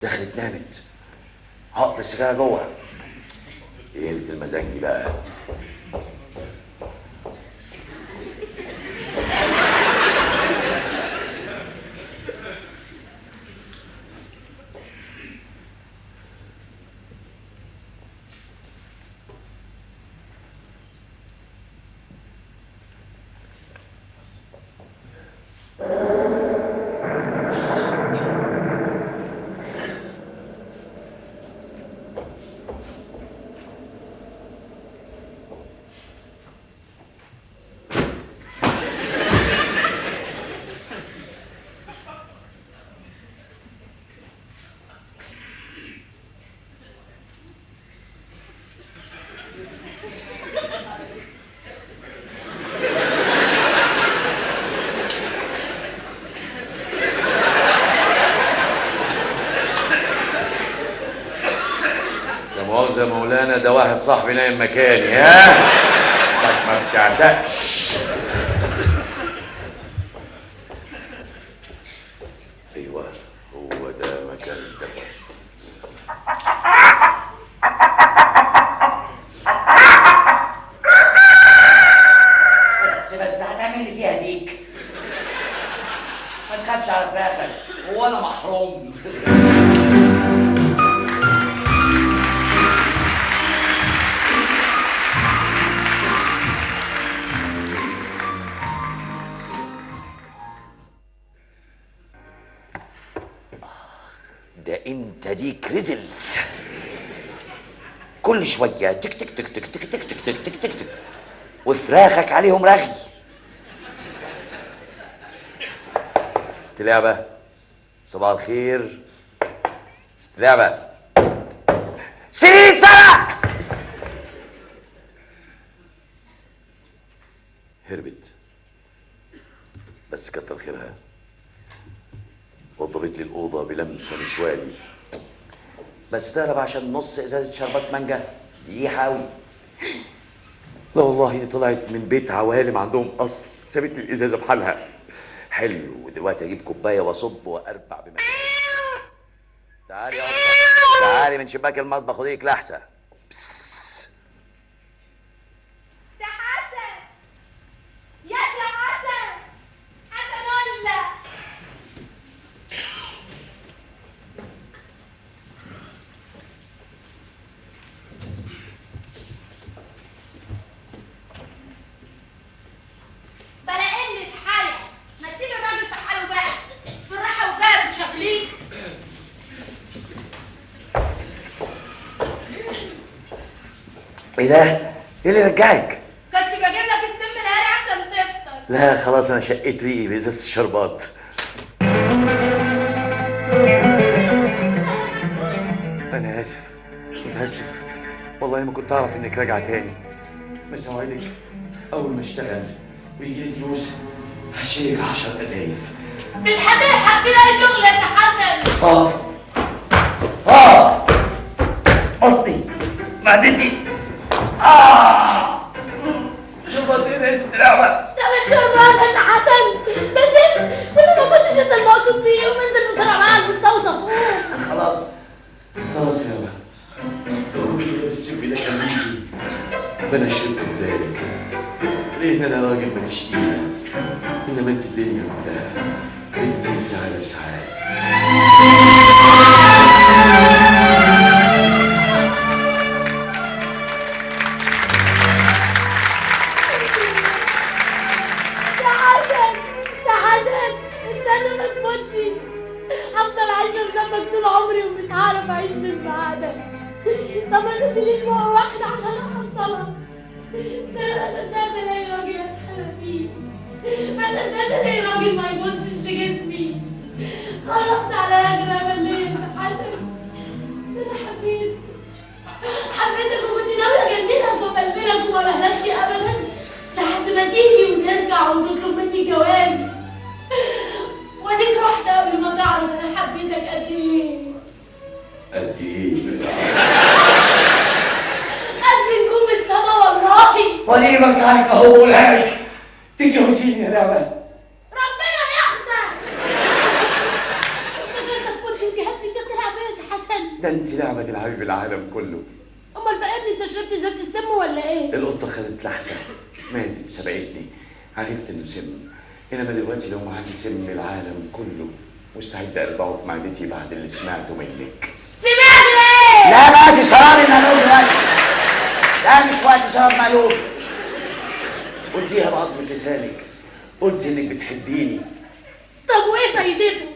دخلت نامت، حط السجاره جوه. ليله المزاج دي بقى. مؤاخذة مولانا، ده واحد صاحبي نايم مكاني. ها؟ اصلك ما بتعتقش. ايوه هو ده مكان الدفن. بس هتعمل لي فيها ديك. ما تخافش على فراخك، هو انا محروم. ده انت ديك رزل، كل شويه تك تك تك تك تك تك تك تك تك تك، وفراخك عليهم رغي. استلعبه، صباح الخير. استلعبه سيري سرق. هربت، بس كتر خيرها. وضبت لي الأوضة بلمسة نسواني، بس تهرب عشان نص إزازة شربات مانجا دي حاوي. لا والله دي طلعت من بيت عوالم عندهم أصل، سابت لي الإزازة بحالها. حلو، ودلوقتي أجيب كوباية وأصب وأربع بمزاج. تعالي يا قطة، تعالي من شباك المطبخ خديك لحسة. سي حسن، يا سي حسن، حسن ولا بلا قلة حالك. ما تسيب الراجل في حاله بقى، في الراحة وجاية بتشغليه. ايه ده؟ ايه اللي رجعك؟ كنت بجيب لك السم الهاري عشان تفطر. لا خلاص انا شقيت ريقي بازازة الشربات. انا اسف، متاسف والله ما كنت اعرف انك راجعه تاني. بس اوعدك اول ما اشتغل ويجي لي فلوس هشيلك 10 ازايز. مش هتلحق تلاقي شغل يا سي حسن. قصدي معدتي. شربتين استلعبه. ده مش شربان يا سي حسن، ده سم ما كنتش انت المقصود بيه، وانزل بسرعة معايا المستوصف. خلاص يا بابا، لو كده السم ده كان مني فانا شربت قدامك، لان انا راجل ماليش قيمه، انما انت الدنيا كلها، انت سعاده بسعادتي. استنى ما تموتش، هفضل عايشة بذنبك طول عمري ومش هعرف اعيش من بعدك. طب ما سبتليش مرة واحدة عشان احصلها. ده انا ما صدقت الاقي راجل اتحلى فيه، ما صدقت الاقي راجل ما يبصش لجسمي. خلصت عليا جرابة ليه يا سي حسن؟ ده انا حبيتك وكنت ناوية اجننك وافلفلك وما بهلكش ابدا لحد ما تيجي وترجع وتطلب مني جواز. واديك رحت قبل ما تعرف انا حبيتك قد ايه. قد ايه بقى؟ قد نجوم السما والله. وليه مكانك اهو بقولها لك، تتجوزيني يا لعبه. ربنا ياخدك. افتكرتك كنت الجهاد دي بتلعب بيها ده انت نعمة الحبيب العالم كله. امال بقى ابني انت شربت ازازه السم ولا ايه؟ القطة خدت لحسة، ماتت سبقتني، عرفت انه سم. انما دلوقتي لو معاكي سم العالم كله مستعد اربعه في معدتي بعد اللي سمعته منك. سمعت ايه؟ لا ماشي شراب المقلوب دلوقتي. لا مش وقت شراب مقلوب. قلتيها بعض من لسانك، قلت انك بتحبيني. طب وايه فايدته؟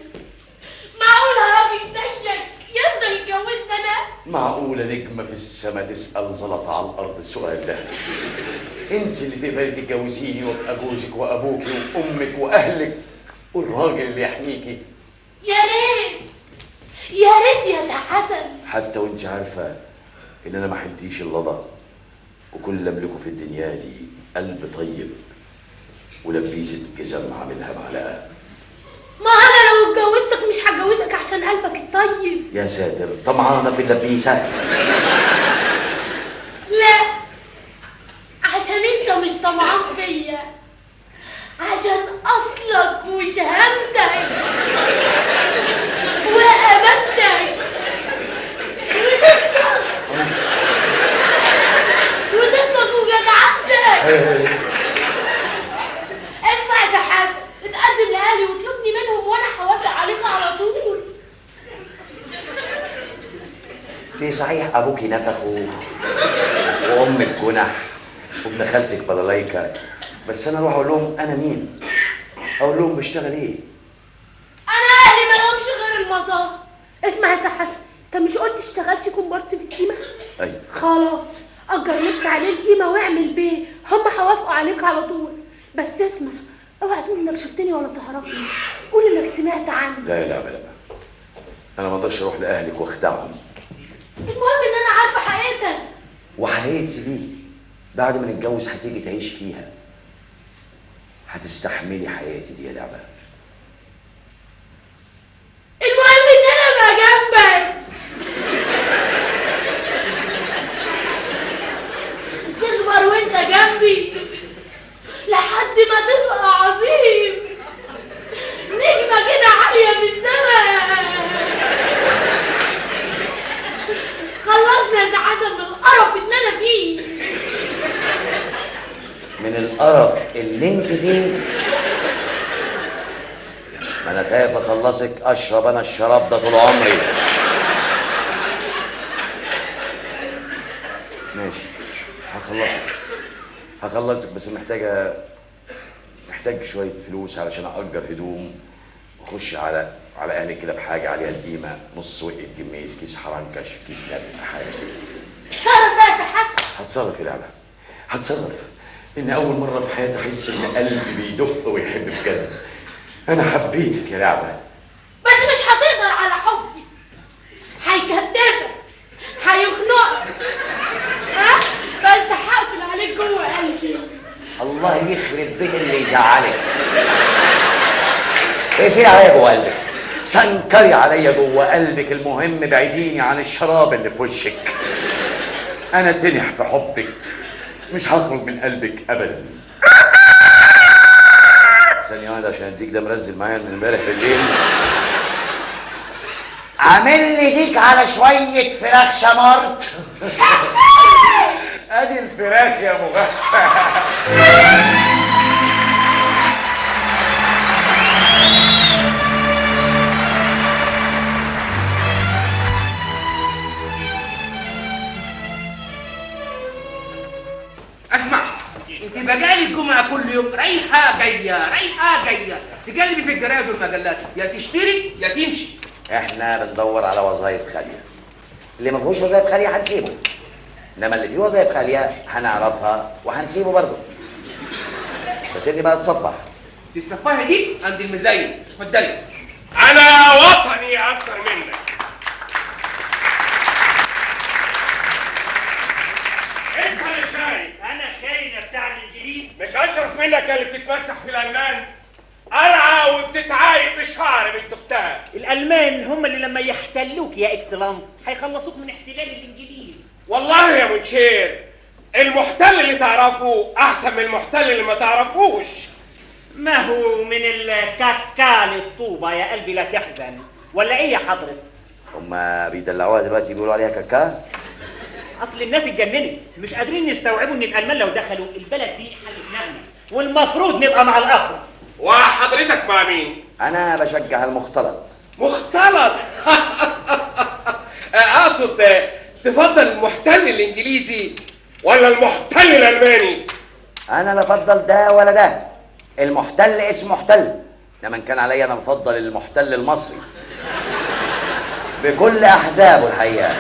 معقول راجل زيك يرضى يتجوزنا ده؟ معقولة نجمة في السما تسأل زلطة على الأرض السؤال ده؟ انت اللي تقبلي تتجوزيني وابقى جوزك وابوكي وامك واهلك والراجل اللي يحميكي. يا ريت يا ريت يا سي حسن. حتى وانت عارفة ان انا ما حلتيش اللضا، وكل اللي املكه في الدنيا دي قلب طيب ولبيسة جزم عاملها معلقة. ما انا لو اتجوزتك مش هتجوزك عشان قلبك الطيب. يا ساتر، طمعانة في اللبيسة؟ لا، عشان انت مش طمعان فيا، عشان اصلك وشهامتك وامانتك وطيبتك وجدعنتك. اسمع يا سي حسن، اتقدم لاهلي واطلبني منهم وانا هوافق عليك على طول. في صحيح ابوكي نفخه وامك جنح وابن خالتك بلالايكا، بس انا اروح اقول لهم انا مين؟ اقول لهم بشتغل ايه؟ انا اهلي ما لهمش غير المظاهر. اسمع يا سي حسن، انت مش قلت اشتغلت كومبارس في السيما؟ ايوه خلاص، اجر لبس عليه القيمه واعمل بيه، هم هيوافقوا عليك على طول. بس اسمع، اوعى تقول انك شفتني ولا تعرفني، قول انك سمعت عني. لا لا لا، انا ما اقدرش اروح لاهلك واخدعهم. المهم ان انا عارفه حقيقتك. وحياتي دي بعد ما نتجوز هتيجي تعيش فيها، هتستحملي حياتي دي يا لعبه. المهم ان انا ابقى جنبك، تكبر وانت جنبي لحد ما تبقى عظيم، نجمه كده عاليه في السماء. خلصنا يا سي حسن من القرف اللي انا فيه. من القرف اللي انت فيه؟ ما انا خايف اخلصك اشرب انا الشراب ده طول عمري. ماشي، هخلصك بس محتاج شويه فلوس علشان اجر هدوم واخش على اهلي كده بحاجه عليها القيمه، نص وقت جميز، كيس حرنكش، كيس نبي، حاجه كده. اتصرف بقى يا سي حسن. هتصرف يا لعبه، هتصرف. ان اول مره في حياتي احس ان قلبي بيدق ويحب بجد. انا حبيتك يا لعبه. بس مش هتقدر على حبي، هيكتفك، هيخنقك، ها؟ بس هقفل عليك جوه قلبي. الله يخرب بيت اللي يزعلك. اقفلي عليا جوه قلبك، سنكري عليا جوه قلبك، المهم بعيديني عن الشراب اللي في وشك. انا اتنح في حبك، مش هخرج من قلبك ابدا. ثانية واحدة عشان اديك ده مرزل معايا من امبارح بالليل. عامل لي ديك على شوية فراخ شمرت. ادي الفراخ يا مغفى. اسمع، انت بقالي الجمعه كل يوم رايحه جايه رايحه جايه، تقلبي في الجرايد والمجلات، يا تشتري يا تمشي. احنا بندور على وظائف خالية، اللي ما فيهوش وظائف خالية هنسيبه، انما اللي فيه وظائف خالية هنعرفها وهنسيبه برضه. بس انت بقى تصفح. دي الصفايه دي عند المزين، اتفضلي. انا وطني اكتر منك. انت اللي خاين. انا خاين بتاع الانجليز؟ مش اشرف منك اللي بتتمسح في الالمان؟ قرعه وبتتعايب بشعر بنت اختها. الالمان هم اللي لما يحتلوك يا اكسلانس هيخلصوك من احتلال الانجليز. والله يا منشير، المحتل اللي تعرفه احسن من المحتل اللي ما تعرفوش. ما هو من الكاكا للطوبه يا قلبي لا تحزن، ولا ايه يا حضرة؟ هما بيدلعوها دلوقتي بيقولوا عليها كاكا. اصل الناس اتجننت، مش قادرين يستوعبوا ان الالمان لو دخلوا البلد دي هتتنقل، والمفروض نبقى مع الاقوى. وحضرتك مع مين؟ انا بشجع المختلط. مختلط. اقصد تفضل المحتل الانجليزي ولا المحتل الالماني؟ انا لا افضل ده ولا ده، المحتل اسمه محتل، انما ان كان عليا انا بفضل المحتل المصري بكل احزابه الحقيقه.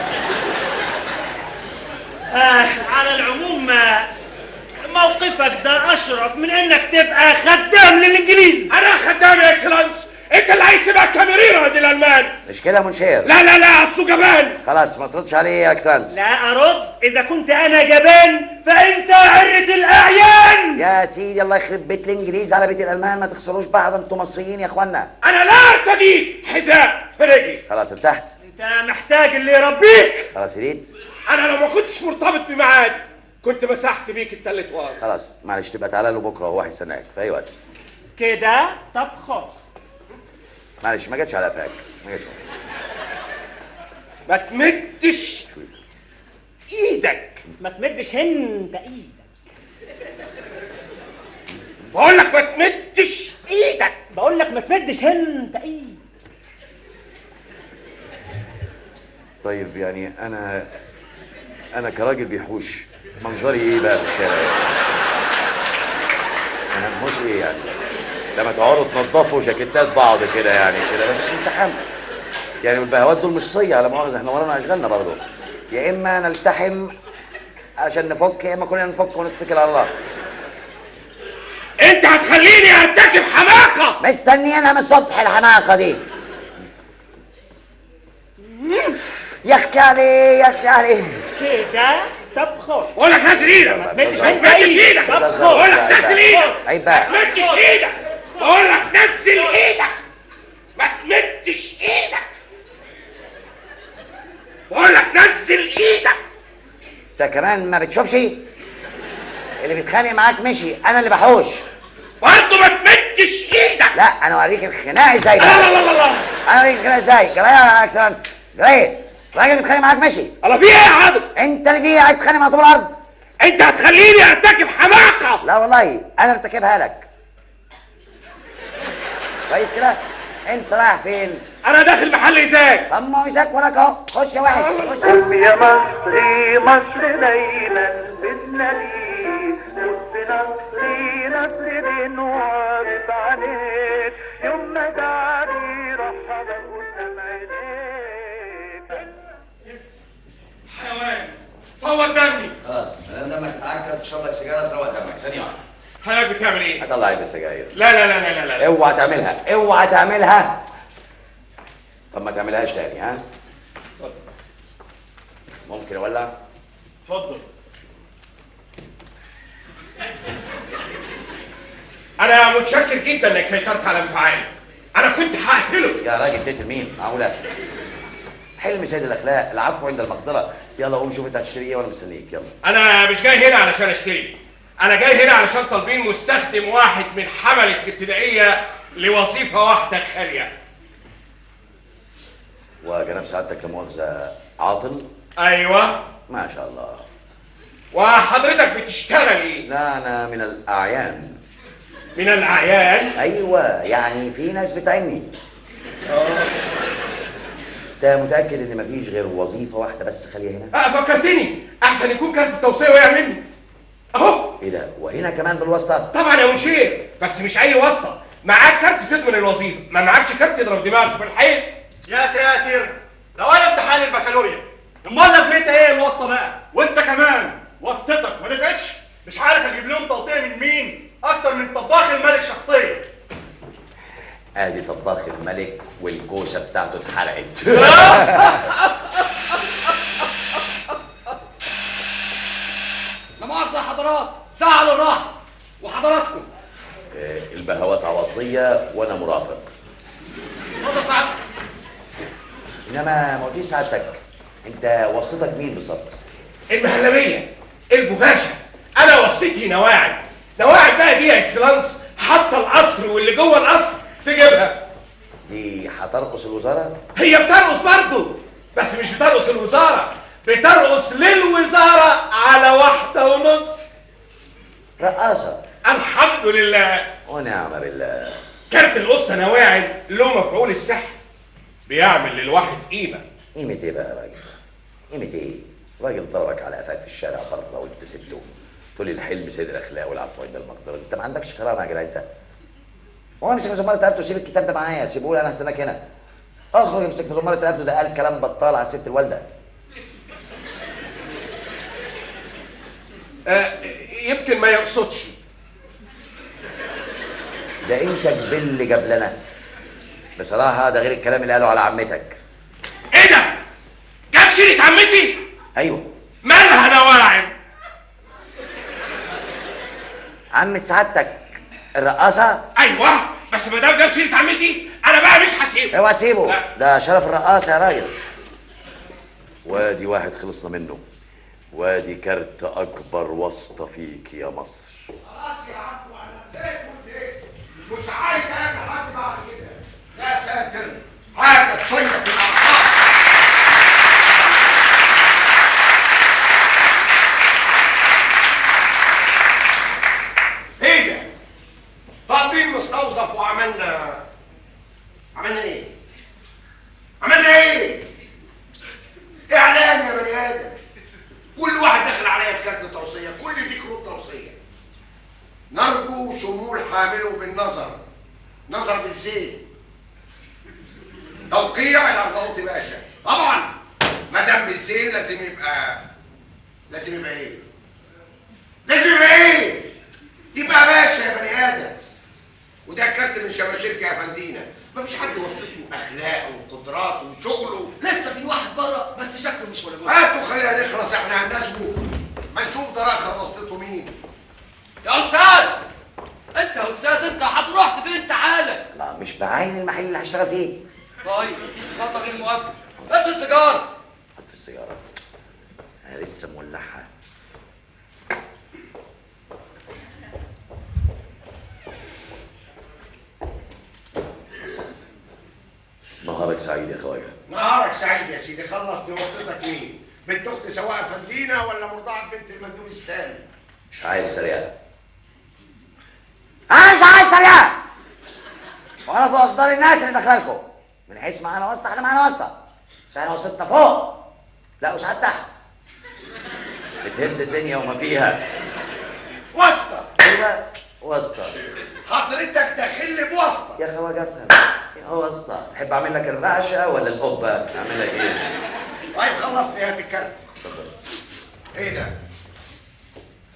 على العموم موقفك ده اشرف من انك تبقى خدام للانجليز. انا خدام يا اكسلانس، انت اللي عايز تبقى كاميرير عند الالمان. مش كده يا منشير؟ لا لا لا، اصله جبان. خلاص ما تردش عليه يا اكسلانس. لا ارد، اذا كنت انا جبان فانت عرة الاعيان. يا سيدي الله يخرب بيت الانجليز على بيت الالمان، ما تخسروش بعض، انتوا مصريين يا اخوانا. انا لا ارتدي حذاء في رجلي. خلاص ارتحت. انت محتاج اللي يربيك. خلاص هديت. انا لو ما كنتش مرتبط بميعاد كنت مسحت بيك التالت وار. خلاص معلش، تبقى تعالى له بكره وهو هيستناك في اي وقت. كده طب خد. معلش ما جاتش على قفاك، ما جاتش. ما تمدش ايدك. ما تمدش انت ايدك. بقول لك ما تمدش ايدك. بقول لك ما تمدش انت ايدك. طيب يعني انا كراجل بيحوش منظري ايه بقى في الشارع؟ انا مش ايه يعني؟ لما تقعدوا تنضفوا جاكيتات بعض كده يعني كده مفيش التحام يعني. والبهوات دول مش صيع لا مؤاخذه، احنا ورانا اشغالنا برضه. يا اما نلتحم عشان نفك، يا اما كلنا نفك ونتكل على الله. انت هتخليني ارتكب حماقه. مستنيينها من الصبح الحماقه دي. يا اختي عليه يا اختي عليه. كده طب خد. بقول لك نزل ايدك. ما تمدش ما تمدش ايدك. طب خد. بقول لك نزل ايدك. عيب بقى. ما تمدش ايدك. بقول لك نزل ايدك. ما تمدش ايدك. بقول لك نزل ايدك. انت كمان ما بتشوفش؟ اللي بيتخانق معاك مشي، انا اللي بحوش. برضه ما تمدش ايدك. لا انا اوريك الخناق ازاي. لا لا لا لا. انا اوريك الخناق ازاي. جرايه يا اكسلانس، جرايه. الراجل بيتخانق معاك مشي. الله في ايه يا حاضر؟ انت اللي فيه عايز تخانق مع طوب الارض. انت هتخليني ارتكب حماقه. لا والله انا ارتكبها لك. كويس كده؟ انت رايح فين؟ انا داخل محل ازاي؟ طب ما هو يزاك وراك اهو. خش يا وحش خش. يا مصري مصر دايما بالنبي، نصري نصر دين وعرف عليك، يوم ما داري رحب قدام عينيك. حيوان فور دمي. خلاص انا دمك اتعكر، تشرب لك سيجاره تروق دمك ثانيه واحده. حضرتك بتعمل ايه؟ هطلع علبه سجاير. لا لا لا لا لا لا. اوعى تعملها، اوعى تعملها. طب ما تعملهاش تاني ها؟ ممكن اولع؟ اتفضل. انا متشكر جدا انك سيطرت على انفعالي. انا كنت هقتله. يا راجل تقتل مين؟ معقول اسف. حلم سيد الاخلاق، العفو عند المقدره. يلا قوم شوف انت هتشتري ايه وانا مستنيك. يلا. انا مش جاي هنا علشان اشتري، انا جاي هنا علشان طالبين مستخدم واحد من حملة الابتدائية لوظيفة واحدة خالية. وجناب سعادتك لا مؤاخذه عاطل؟ ايوه. ما شاء الله. وحضرتك بتشتغل ايه؟ لا انا من الاعيان. من الاعيان؟ ايوه يعني في ناس بتعني. انت متاكد ان مفيش غير وظيفه واحده بس خاليه هنا؟ فكرتني، احسن يكون كارت التوصية وقع مني اهو. ايه ده؟ وهنا كمان بالواسطه؟ طبعا يا منشير، بس مش اي واسطة. معاك كارت تضمن الوظيفة، ما معكش كارت تضرب دماغك في الحيط. يا ساتر، ده ولا امتحان البكالوريا. امال لازمتها ايه الواسطه بقى؟ وانت كمان واسطتك ما نفعتش؟ مش عارف اجيب لهم توصيه من مين اكتر من طباخ الملك شخصيا. ادي طباخ الملك والكوسه بتاعته اتحرقت. لا مؤاخذة يا حضرات، ساعة للراحة وحضراتكم. البهوات عوضيه وانا مرافق. اتفضل سعادتك. انما ما قلتيش سعادتك انت واسطتك مين بالظبط؟ المهلبية، البغاشة. انا واسطتي نواعي. نواعي بقى دي يا اكسلانس حاطة القصر واللي جوه القصر في جيبها. دي هترقص الوزاره؟ هي بترقص برضه، بس مش بترقص الوزاره، بترقص للوزاره على 1.5. رقاصة. الحمد لله ونعم بالله. كارت القصه نواعم له مفعول السحر، بيعمل للواحد قيمه. قيمة ايه بقى يا راجل؟ قيمة ايه؟ راجل ضربك على قفاك في الشارع بره وانت سبته. تقول لي الحلم سيد الاخلاق والعفو عند المقدره، انت ما عندكش كرامه يا جدع انت. هو امسك في زماره رقبته وسيب الكتاب ده معايا، سيبه لي انا هستناك هنا. اخرج امسك في زماره رقبته، ده قال كلام بطال على ست الوالده. يمكن ما يقصدش. ده انت جبل جاب لنا. بصراحه ده غير الكلام اللي قاله على عمتك. ايه ده؟ جاب سيره عمتي؟ ايوه. مالها نواعم؟ عمة سعادتك الرقاصه؟ ايوه، بس ما دام جاب سيره عمتي انا بقى مش هسيبه. اوعى تسيبه، لا. ده شرف الرقاصه يا راجل. وادي واحد خلصنا منه، وادي كارت اكبر واسطه فيك يا مصر. خلاص يا عبدو انا زهقت وزهقت، مش عايز اقابل حد بعد كده. يا ساتر، حاجه تشيط الاعصاب. ايه ده؟ طالبين مستوظف وعملنا ايه؟ عملنا ايه؟ اعلان يا بني ادم. كل واحد داخل عليا بكارت توصيه، كل دي كروت توصيه. نرجو شمول حامله بالنظر، نظر بالزين. توقيع الارناؤوط باشا. طبعا ما دام بالزين لازم يبقى ايه؟ لازم يبقى ايه؟ يبقى باشا يا بني ادم. وده كارت من شباشرك يا فندينا. مفيش حد وصلته اخلاقه وقدراته وشغله. لسه في واحد بره بس شكله مش ولا هاتوا خلينا نخلص، احنا هنناسبه ما نشوف ده اخر وسطته مين. يا استاذ، انت يا استاذ، انت هتروح فين؟ تعالى. لا مش بعين المحل اللي هشتغل فيه. طيب اتفضل المقابله. هات السيجاره. حط في السيجاره، انا لسه مولعها. نهارك سعيد يا خواجه. نهارك سعيد يا سيدي. خلص بوسطتك مين؟ بنت اخت سواء فندينا ولا مرضعه بنت المندوب السامي؟ مش عايز سريعه. انا مش عايز سريعه. وانا في افضل الناس اللي داخلكم. من حيث معانا واسطه، احنا معانا واسطه. مش احنا وسطنا فوق، لا وساعات تحت. بتهز الدنيا وما فيها. واسطه. ايوه واسطه. حضرتك داخل لي بواسطه. يا خواجه افهم. يا واسطه، تحب اعمل لك الرعشه ولا القبه؟ اعمل لك ايه؟ طيب خلصني، هات الكارت. ايه ده؟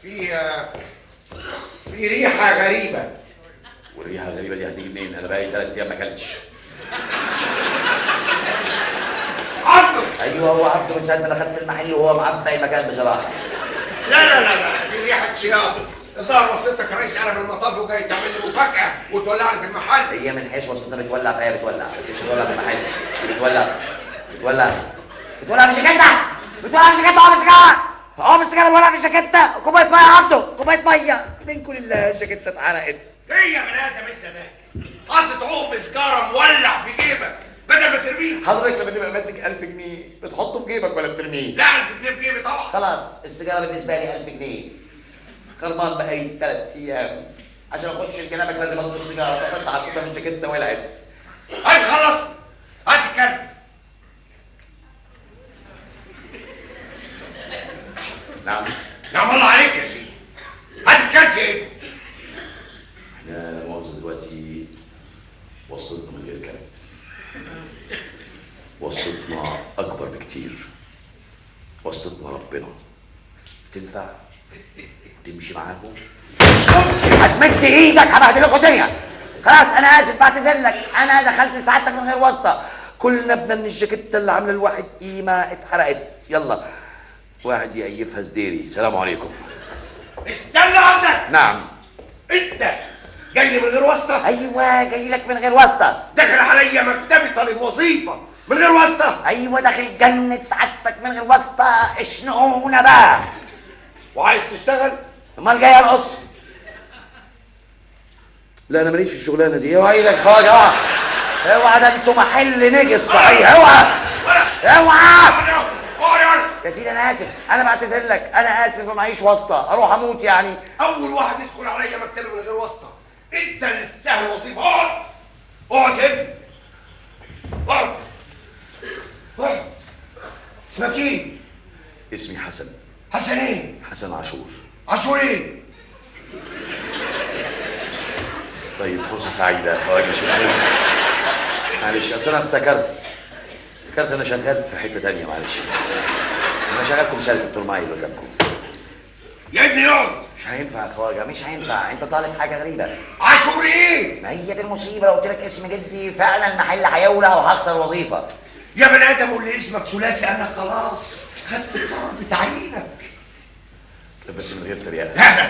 في ريحه غريبه. والريحه الغريبه دي هتيجي منين؟ انا بقالي 3 ايام ما اكلتش. عبده. ايوه هو عبده من ساعه ما دخلت المحل وهو معبي المكان بصراحه. لا دي ريحه شياط. الظاهر وصلتك رئيس قلم المطاف وجاي تعمل لي مفاجاه وتولعني في المحل. هي من حيث وصلتنا بتولع فهي بتولع، بس مش بتولع في المحل. بتولع في الجاكيته. بتولع في الجاكيته. هو السيجاره بتولع في الجاكيته. كوبايه ميه يا عبده، كوبايه ميه. منكم لله الجاكيته اتحرقت. ايه يا بني ادم انت ده؟ حاطط عقب سيجاره مولع في جيبك بدل ما ترميه. حضرتك لما تبقى ماسك 1000 جنيه بتحطه في جيبك ولا بترميه؟ لا 1000 جنيه في جيبي طبعا. خلاص السيجاره بالنسبه لي 1000 جنيه. خربان بقالي 3 ايام. عشان اخش لجنابك لازم اطلب السيجاره، ففتح حطيتها في الجاكيته ولعت. طيب خلص، هات الكارت. نعم الله عليك يا سيدي. هات الكارت يا ابني. احنا مؤاخذة دلوقتي وصلتنا من غير كارت. وصلتنا اكبر بكتير. وصلتنا ربنا. تنفع تمشي معاكم؟ هتمد ايدك هبهدلكوا الدنيا. خلاص انا اسف، بعتذر لك. انا دخلت سعادتك من غير واسطه. كلنا بدنا من الجاكيته اللي عامله الواحد قيمه اتحرقت. يلا واحد يقيفها سديري. سلام عليكم. استنى عندك. نعم. انت جاي لي من غير واسطه؟ ايوه جاي لك من غير واسطه. داخل عليا مكتبي طالب وظيفه من غير واسطه؟ ايوه داخل جنة سعادتك من غير واسطه. اشنقونا بقى. وعايز تشتغل؟ امال جاي ارقص؟ لا انا ماليش في الشغلانه دي. اوعى ايدك خواجه، اوعى. ده انتوا محل نجس صحيح. اوعى. اوعى اقعد. يا سيدي انا اسف، انا بعتذر لك، انا اسف ومعيش واسطه، اروح اموت يعني. اول واحد يدخل عليا مكتبي من غير واسطه انت اللي تستاهل وظيفه. اقعد اقعد يا ابني، اقعد اقعد. اسمك ايه؟ اسمي حسن. حسن ايه؟ حسن عاشور. عاشور ايه؟ طيب فرصه سعيده يا خواجه، شكرا. معلش اصل انا افتكرت انا شغال في حته تانيه، معلش. انا شغال كمثال في الترماي اللي قدامكم. يا ابني اقعد. مش هينفع يا خواجه، مش هينفع، انت طالب حاجه غريبه. عاشور ايه؟ ما هي دي المصيبه، لو قلت لك اسم جدي فعلا المحل هيولع وهخسر وظيفه. يا بني ادم قول لي اسمك ثلاثي، انا خلاص خدت القرار بتعيينك. طب بس من غير تريقه. لا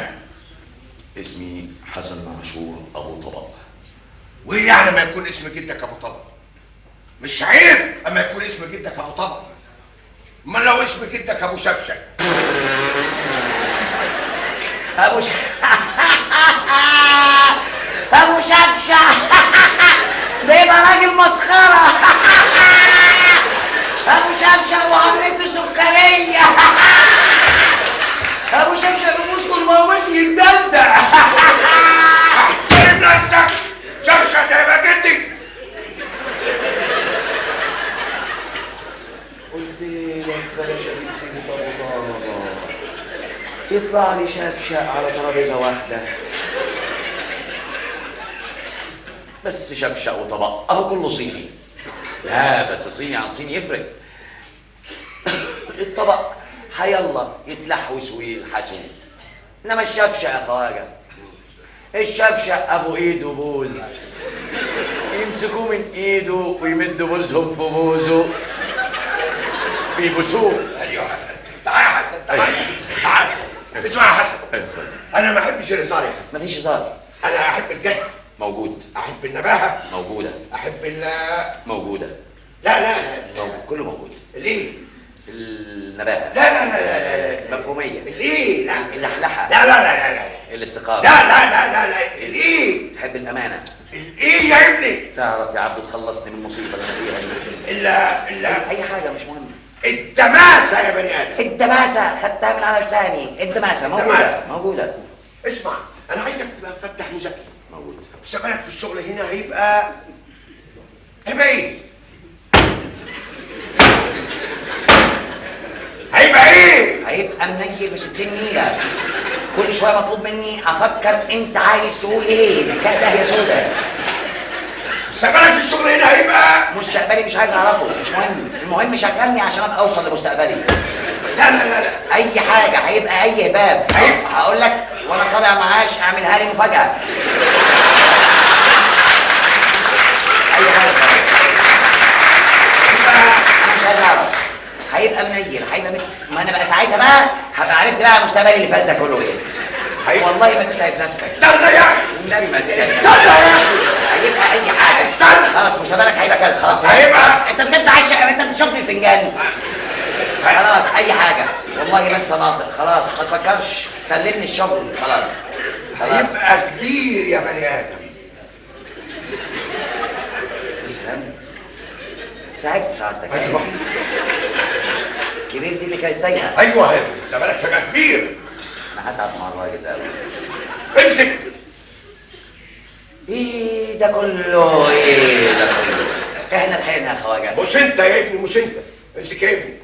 اسمي حسن عاشور ابو طبق. وايه يعني ما يكون اسم جدك ابو طبق؟ مش عيب اما يكون اسم جدك ابو طبق؟ امال لو اسم جدك ابو شفشك؟ ابو ابو شفشة ده يبقى راجل مسخرة. ابو شفشة وعمته سكرية. ابو شفشة بيبوظ طول ما هو ماشي يتدلدع. احترم نفسك، شفشة ده يبقى جدي. قلت لك بلاش سيدي ابو طبق، يطلع لي شفشق على ترابيزه واحده. بس شفشق وطبق اهو كله صيني. لا بس صيني عن صيني يفرق. الطبق هيلا يتلحوس ويلحسوه، انما الشفشق يا خواجه، الشفشق ابو ايده بوز، يمسكوه من ايده ويمدوا بوزهم في بوزه بيبوسوه. ايوه تعال يا حسن، تعال. اسمع يا حسن، انا ما احبش الهزار يا حسن. مفيش هزار. انا احب الجد، موجود. احب النباهه، موجوده. احب موجوده. لا موجود. كله موجود. ليه؟ النباهه. لا المفهوميه. ليه؟ لا اللحلحه. لا الاستقامه. لا ليه؟ تحب الامانه. الايه يا ابني؟ تعرف يا عبد تخلصني من المصيبه اللي انا فيها دي. الا اي حاجه مش مهم. الدماسه يا بني ادم. الدماسة خدتها من على لساني. الدماسة موجودة. موجوده. اسمع، انا عايزك تبقى مفتح وذكي. موجوده. مستقبلك في الشغل هنا هيبقى ايه؟ هيبقى منيل ب60 نيلة. كل شوية مطلوب مني أفكر أنت عايز تقول إيه. كده هي سودة. مستقبلك في الشغل هنا هيبقى مستقبلي مش عايز أعرفه، مش مهم. المهم شغلني عشان أبقى أوصل لمستقبلي. لا أي حاجة هيبقى أي هباب. هقول لك وأنا طالع معاش اعملها لي مفاجأة. أي حاجة. أنا مش عايز أعرف. هيبقى منيل، هيبقى ما أنا بقى ساعتها بقى هبقى عرفت بقى مستقبلي اللي فات ده كله إيه. والله ما تتعب نفسك. استنى يا اخي. والنبي ما تتعب نفسك. هيبقى اي حاجه. استنى. خلاص مستقبلك هيبقى كده. خلاص هيبقى. انت بتفتح الشقه، انت بتشوفني الفنجان. خلاص اي حاجه. والله ما انت ناطق. خلاص ما تفكرش، سلمني الشغل. خلاص هيبقى كبير يا بني ادم. يا سلام. تعبت سعادتك. كبير دي اللي كانت تايهه. ايوه هي مستقبلك هيبقى كبير. انا هتعب مع الراجل ده قوي. امسك. ايه ده كله؟ ايه ده كله؟ احنا لحقنا يا خواجه. مش انت يا ابني، مش انت. امسك يا ابني.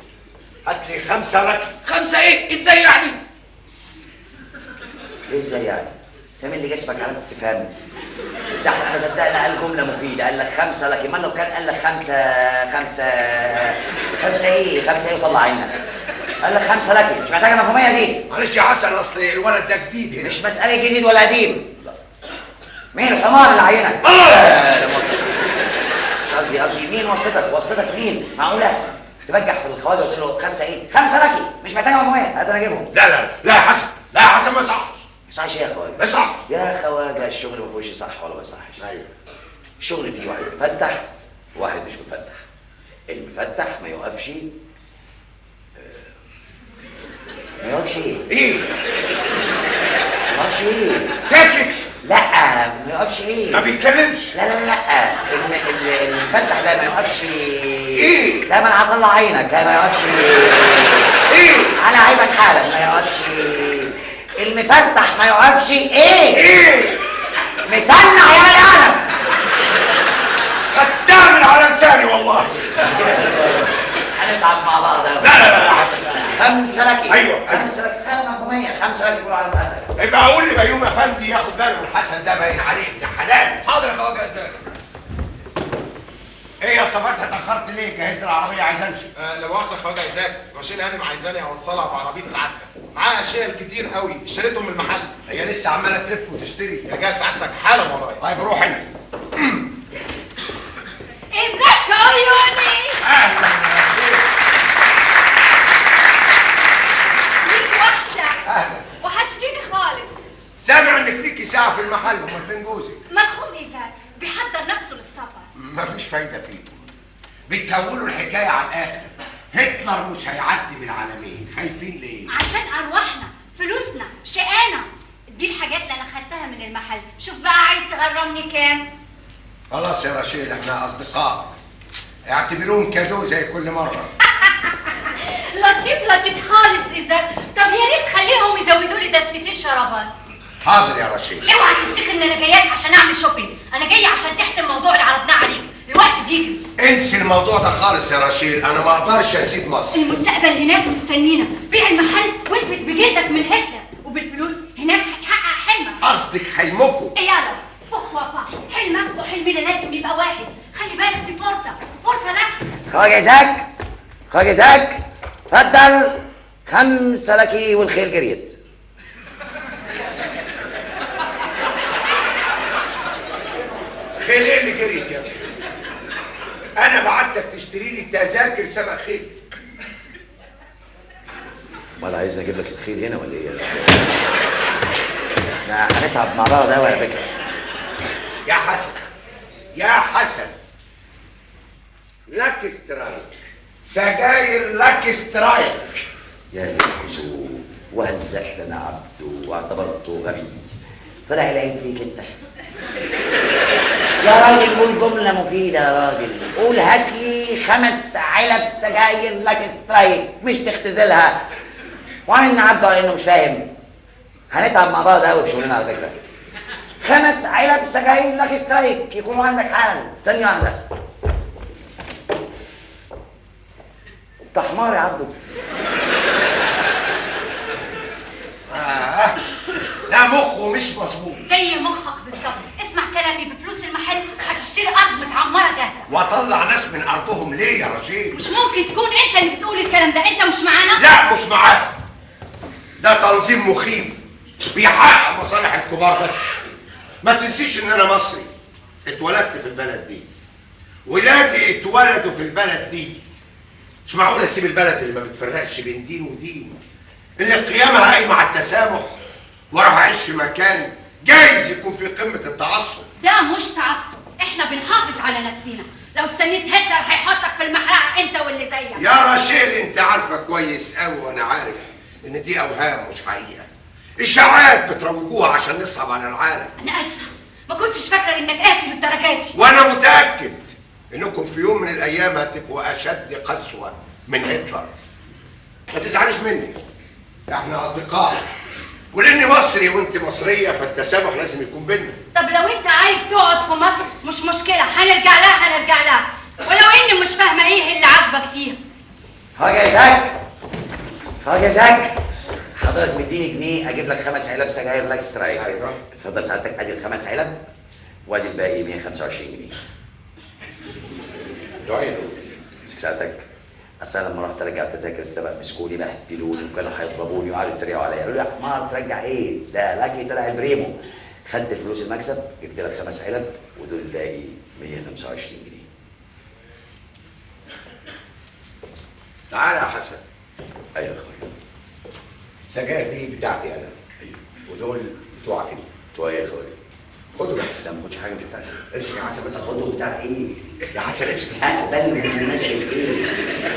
هات لي 5 لك. 5 ايه؟ ازاي يعني؟ ايه ازاي يعني؟ انت مين اللي جسمك علامة استفهام؟ ده احنا صدقنا قال جملة مفيدة، قال لك 5 لك. امال لو كان قال لك 5 ايه وطلع عينك. قال لك 5 لك، مش محتاجة مفهومية دي. معلش يا حسن، اصل الولد ده جديد هنا. مش مسألة جديد ولا قديم. مين الحمار اللي عينك؟ الله. مش قصدي مين واسطتك مين؟ معقولة؟ تبجح في الخواجة وتقول له 5 ايه؟ 5 لك، مش محتاجة مفهومية، هات انا اجيبهم. لا يا حسن، لا يا حسن، ما يصحش. ما يصحش ايه يا خواجة؟ ما يصحش. يا خواجة الشغل ما فيهوش صح ولا ما يصحش. ايوه. الشغل فيه واحد مفتح وواحد مش مفتح. المفتح ما يوقفش ايه؟ ما يوقفش ايه؟ ساكت. لا ما يقفش ايه؟ ما بيتكلمش. لا لا لا المفتح ده ما يقفش ايه؟ لا ما انا هطلع عينك. لا ما يقفش ايه؟ على عينك حالا. ما يقفش المفتح ما يقفش ايه؟ ايه؟ متنع يا بني ادم. خدتها من على لساني والله. هنتعب مع بعض. لا لا لا حسن. 5 لكي. ايوه 5 لكي. مفهومية. 5 لكي يقولوا على لسانك. يبقى اقول لبيومي افندي ياخد باله من حسن ده، باين عليه ابن حلال. حاضر يا خواجه يا سيد. ايه يا صفات اتاخرت ليه؟ جهزت العربيه عايز امشي. لا مؤاخذة خواجه عزام، رشيد هانم عايزاني اوصلها بعربية سعادتك. معاها اشياء كتير قوي اشتريتهم من المحل. هي لسه عماله تلف وتشتري. يا جاي سعادتك حالا ورايا. طيب روح انت. ازيك يا عيوني؟ اهلا يا شيخ. ليك وحشة. اهلا. وحشتيني خالص. سامع انك ليكي ساعه في المحل، امال فين جوزك؟ مدخوم إيزاك بيحضر نفسه للسفر. مفيش فايده فيكم، بتهولوا الحكايه على الاخر. هتلر مش هيعدي من العالمين، خايفين ليه؟ عشان أرواحنا، فلوسنا، شقانا. دي الحاجات اللي أنا خدتها من المحل. شوف بقى عايز تغرمني كام؟ خلاص يا رشيد احنا اصدقاء، اعتبروهم كادو زي كل مره. لطيف لطيف خالص إيزاك. طب يا ريت خليهم يزودوا لي دستتين شرابات. حاضر يا رشيد. اوعى تفتكر ان انا جاياك عشان اعمل شوبينج. انا جايه عشان تحسم الموضوع اللي عرضناه عليك. الوقت بيجري. انسي الموضوع ده خالص يا رشيد، انا ما اقدرش اسيب مصر. المستقبل هناك مستنينا. بيع المحل والفت بجلدك من هتلر، وبالفلوس هناك هتحقق حلمك. قصدك حلمكم؟ ايه يلا اخ وابا، حلمك وحلمنا لازم يبقى واحد. خلي بالك دي فرصه لك. خواجه زاك، خواجه زاك، اتفضل. 5 لكي والخيل جريت. خيل ايه اللي جريت يا ابني؟ انا بعتك تشتري لي تذاكر سبق خيل. امال عايز اجيب لك الخيل هنا ولا ايه؟ احنا هنتعب مع بعض قوي على فكره. يا حسن يا حسن، لك سترايك، سجاير لك سترايك. يا الكسوف، وهزقت انا عبده واعتبرته غبي، طلع العيب فيك انت. يا راجل قول جمله مفيده يا راجل. قول هات لي 5 علب سجاير لك سترايك، مش تختزلها وعامل نعبده على انه مش فاهم. هنتعب مع بعض قوي في شغلنا على فكره. 5 علب سجاير لك سترايك يكونوا عندك حالا. ثانيه واحده. انت حمار يا عبده. ده مخه مش مظبوط. زي مخك بالظبط. اسمع كلامي، بفلوس المحل هتشتري ارض متعمره جاهزه. واطلع ناس من ارضهم ليه يا رشيد؟ مش ممكن تكون انت اللي بتقول الكلام ده. انت مش معانا؟ لا مش معاك، ده تنظيم مخيف بيحقق مصالح الكبار بس. ما تنسيش ان انا مصري، اتولدت في البلد دي، ولادي اتولدوا في البلد دي. مش معقول اسيب البلد اللي ما بتفرقش بين دين ودين، اللي قيامها قايمه على التسامح، واروح اعيش في مكان جايز يكون في قمه التعصب. ده مش تعصب، احنا بنحافظ على نفسنا. لو استنيت هتلر هيحطك في المحرقه انت واللي زيك. يا رشيل انت عارفه كويس قوي وانا عارف ان دي اوهام مش حقيقه، اشاعات بتروجوها عشان نصعب على العالم. انا اسفه، ما كنتش فاكره انك قاسي للدرجه دي. وانا متاكد انكم في يوم من الايام هتبقوا اشد قسوه من هتلر. ما تزعليش مني، احنا اصدقاء، ولاني مصري وانت مصريه فالتسامح لازم يكون بينا. طب لو انت عايز تقعد في مصر مش مشكله، هنرجع لها ولو اني مش فاهمه ايه اللي عاجبك فيها. خواجه زاك، خواجه زاك، حضرتك مديني جنيه اجيب لك 5 علب سجاير لك سترايك. ايوه اتفضل سعادتك، ادي ال5 علب وادي الباقي 125 جنيه. دعيله. مسك سعادتك، اصل انا لما رحت ارجع تذاكر السبق مسكوني بهدلوني وكانوا هيضربوني وقعدوا يتريقوا عليا، قالوا لي يا حمار ترجع ايه؟ ده لكي طلع البريمو. خدت الفلوس المكسب، جبت لك 5 علب ودول الباقي 125 جنيه. تعالى يا حسن. ايوه يا اخويا. السجاير دي بتاعتي انا. ايوه. ودول بتوعك انت. بتوع ايه يا اخويا؟ خدوا بقى. لا ما خدش حاجه انت بتاعتي. امسك يا حسن بس. خدوا بتاع ايه؟ يا حسن امسك. هقبل من الناس اللي ايه؟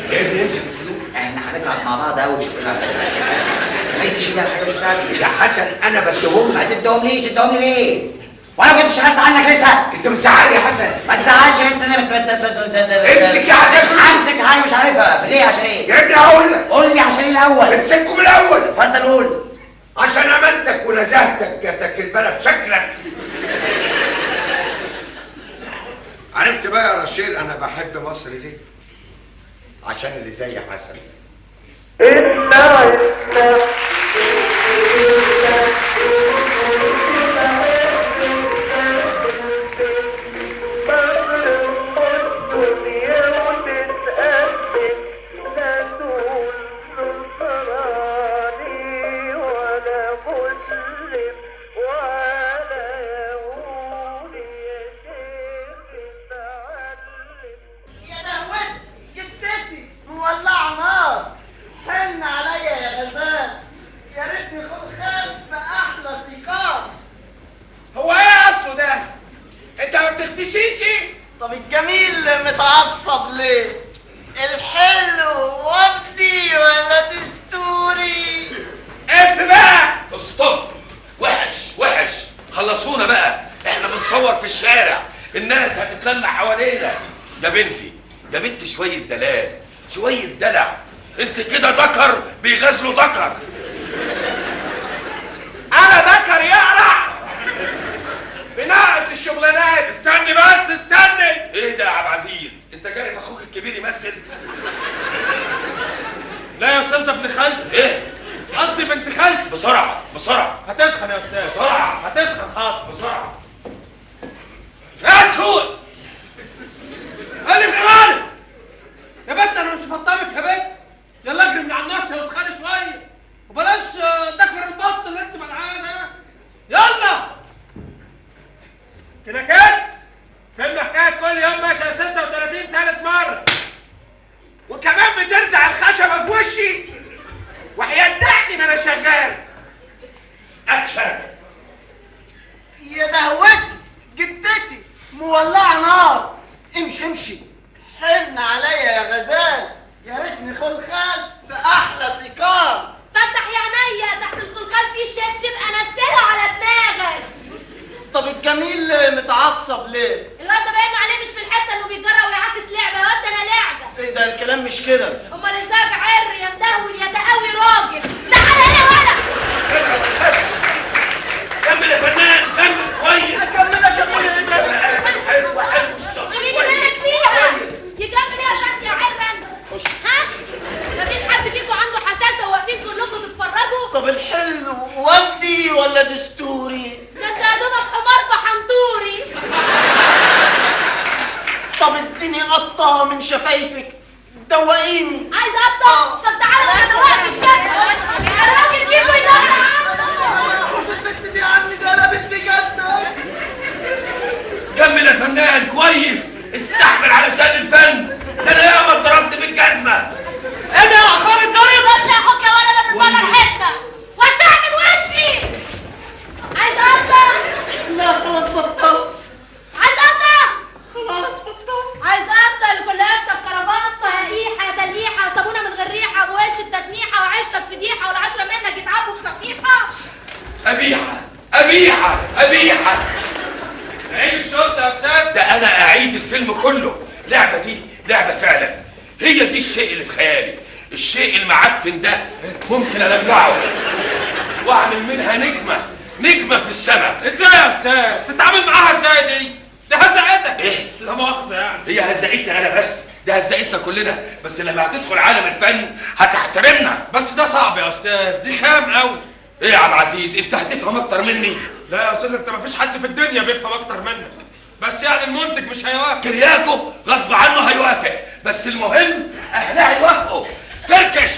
يا ابني امسك الفلوس. احنا هنتعب مع بعض قوي شغلنا على فكره. دي شيلها الحاجه مش بتاعتي. يا حسن انا بديهم ما لك. تديهم ليش؟ اديهم لي ليه؟ وانا كنت اشتغلت عنك لسه؟ انت بتزعلني يا حسن. ما تزعلش انت اللي امسك يا حسن. امسك حاجه مش عارفها، ليه عشان ايه؟ يا ابني هقول لك. قول لي عشان ايه الاول؟ امسككم الاول. اتفضل قول. عشان امانتك ونزاهتك جاتك البلا في شكلك. عرفت بقى يا رشيل انا بحب مصر ليه؟ عشان اللي زي حسن. يا دهوتي جدتي مولعه نار، حن عليا يا غزال، يا ريتني خد في احلى سيجار. هو ايه اصله ده؟ انت ما بتختشيش؟ طب الجميل متعصب ليه؟ الحلو وفدي ولا دستوري؟ اف بقى. ستوب. وحش خلصونا بقى، احنا بنصور في الشارع، الناس هتتلم حوالينا. ده بنتي شويه دلال، شويه دلع. انت كده ذكر بيغزلوا ذكر. انا ذكر يقرع بناقص الشغلانات. استني بس استني. ايه ده يا عبد العزيز؟ انت جايب اخوك الكبير يمثل؟ لا يا استاذ، ده ابن خالتي. ايه؟ قصدي بنت خالتي. بسرعه. هتسخن يا استاذ. بسرعة. هتسخن حاضر. بسرعه. يا تشوق قال لي غيرانك يا بنت، انا مش فطامك يا بنت. يلا اجري من على النص يا وسخانه شويه، وبلاش ذكر البط اللي انت ملعاه ده. يلا كده فيلم حكايه كل يوم ماشي 36 تالت مره، وكمان بترزع الخشبه في وشي وهيدعني ما انا شغال. اكشن. يا دهوتي جدتي مولعه نار، امشي حن عليا يا غزال، يا ريتني خلخال في احلى سيجار. فتح يا عينيا، تحت الخلخال في شبشب انزله على دماغك. طب الجميل متعصب ليه؟ الواد ده باين عليه مش في الحته انه بيتجرأ ويعاكس لعبه. يا واد ده انا لعبه. ايه ده الكلام مش كده؟ امال ازاي عر يا مدهول يا تقاوي راجل؟ تعالى هنا يا ولد. كمل يا فنان، كمل كويس. اكملك سيبيني منك فيها. يكمل ايه يا شد يا عر انت؟ ها؟ مفيش حد فيكم عنده حساسه وواقفين كلكم تتفرجوا؟ طب الحلو وفدي ولا دستوري؟ ده انت يا دوبك حمار فحنطوري. طب اديني قطه من شفايفك دوقيني. عايز قطه؟ طب تعالى وانا واقف في الشمس. الراجل فيكم يدافع عنه. البنت دي عني ده انا بنت جنة. كمل يا فنان كويس، استحمل علشان الفن. ده انا ياما اتضربت بالجزمه. ايه ده يا عقاب الضرب؟ خدش يا اخوك يا ولد من بره الحصه. وسع من وشي. عايز قطه؟ لا خلاص بطلت. عايز قطه؟ خلاص بطلت. عايز قطه لكلياتك كرافته يا ريحه يا تليحه صابونه من غير ريحه بوش التتنيحه وعيشتك فضيحه والعشره منك يتعبوا في صفيحه. قبيحه. عيد الشرطه يا استاذ. ده انا اعيد الفيلم كله. لعبه دي لعبه فعلا، هي دي الشيء اللي في خيالي. الشيء المعفن ده ممكن المعه واعمل منها نجمه في السماء. ازاي يا استاذ؟ تتعامل معاها ازاي دي؟ ده هزقتك. ايه؟ لا مؤاخذه يعني. هي هزقتنا انا بس؟ ده هزقتنا كلنا، بس لما هتدخل عالم الفن هتحترمنا. بس ده صعب يا استاذ، دي خام قوي. ايه يا عبد العزيز، انت هتفهم اكتر مني. لا يا استاذ، انت مفيش حد في الدنيا بيفهم اكتر منك، بس يعني المنتج مش هيوافق. كرياكو غصب عنه هيوافق، بس المهم اهلها يوافقوا. فركش.